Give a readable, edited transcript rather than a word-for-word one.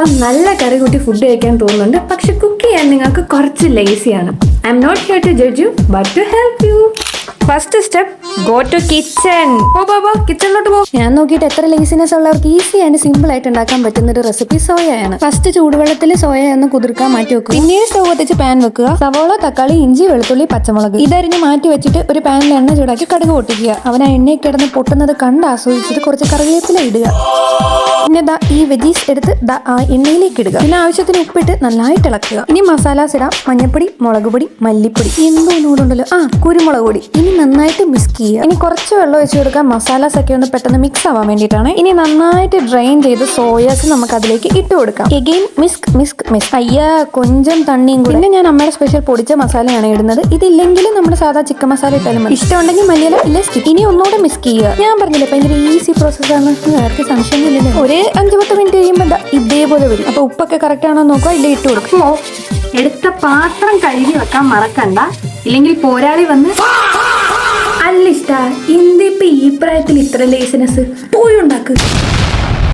ഇപ്പോൾ നല്ല കറി കൂട്ടി ഫുഡ് കഴിക്കാൻ തോന്നുന്നുണ്ട്, പക്ഷെ കുക്ക് ചെയ്യാൻ നിങ്ങൾക്ക് കുറച്ച് ലേസിയാണ്. I'm not here to judge you but to help you. First step, go to kitchen. കിച്ചണിലോട്ട് പോ. ഞാൻ നോക്കിയിട്ട് എത്ര ലേസിനെസ് ഉള്ളവർക്ക് ഈസി ആൻഡ് സിമ്പിൾ ആയിട്ട് ഉണ്ടാക്കാൻ പറ്റുന്ന ഒരു റെസിപ്പി സോയയാണ്. ഫസ്റ്റ് ചൂടുവെള്ളത്തിൽ സോയ ഒന്ന് കുതിർക്കാൻ മാറ്റി വെക്കുക. പിന്നീട് സ്റ്റവ് കത്തിച്ച് പാൻ വെക്കുക. സവോള, തക്കാളി, ഇഞ്ചി, വെളുത്തുള്ളി, പച്ചമുളക് ഇതരിഞ്ഞ് മാറ്റി വെച്ചിട്ട് ഒരു പാനിൽ എണ്ണ ചൂടാക്കി കടുക് പൊട്ടിക്കുക. അവൻ ആ എണ്ണയിൽ കിടന്ന് പൊട്ടുന്നത് കണ്ട് ആസ്വദിച്ചിട്ട് കുറച്ച് കറിവേപ്പില ഇടുക. പിന്നെ ഈ വെജീസ് എടുത്ത് ആ എണ്ണയിലേക്ക് ഇടുക. പിന്നെ ആവശ്യത്തിന് ഉപ്പിട്ട് നന്നായിട്ട് ഇളക്കുക. ഇനി മസാലാസ് ഇടാം. മഞ്ഞപ്പൊടി, മുളക് പൊടി, മല്ലിപ്പൊടി, എന്തോ ഒന്നുകൂടുണ്ടല്ലോ, കുരുമുളക് പൊടി. ഇനി നന്നായിട്ട് മിക്സ് ചെയ്യുക. ഇനി കുറച്ച് വെള്ളം ഒഴിച്ചു കൊടുക്കുക. മസാലാസ് ഒക്കെ ഒന്ന് പെട്ടെന്ന് മിക്സ് ആവാൻ വേണ്ടിയിട്ടാണ്. ഇനി നന്നായിട്ട് ഡ്രെയിൻ ചെയ്ത് സോയാസ് നമുക്ക് അതിലേക്ക് ഇട്ട് കൊടുക്കാം. എഗെയിൻ മിസ്ക് മിസ്ക് മിസ്ക്. അയ്യാ, കൊഞ്ചം തണ്ണിയും കൂടി. പിന്നെ ഞാൻ അമ്മയുടെ സ്പെഷ്യൽ പൊടിച്ച മസാലയാണ് ഇടുന്നത്. ഇതില്ലെങ്കിൽ നമ്മുടെ സാധാ ചിക്കൻ മസാല ഇട്ടാലും മതി. ഇഷ്ടമുണ്ടെങ്കിൽ മല്ലിയില, ഇല്ല സ്റ്റിക്ക്. ഇനി ഒന്നുകൂടെ മിക്സ് ചെയ്യുക. ഞാൻ പറഞ്ഞില്ലേ ഭയങ്കര ഈസി പ്രോസസ്സാണ്, വേറെ സംശയമൊന്നുമില്ലല്ലോ. ഒരു 5-10 മിനിറ്റ് കഴിയുമ്പോൾ ഇതേപോലെ വരും. അപ്പൊ ഉപ്പൊക്കെ കറക്റ്റ് ആണോ നോക്കുക, ഇല്ല ഇട്ട് കൊടുക്കും. എടുത്ത പാത്രം കഴുകി വെക്കാൻ മറക്കണ്ട, ഇല്ലെങ്കിൽ പോരാളി വന്ന് അല്ലിഷ്ട എന്തിപ്പോ ഈ പ്രായത്തിൽ ഇത്ര ലേസിനെസ് പോയി ഉണ്ടാക്കുക.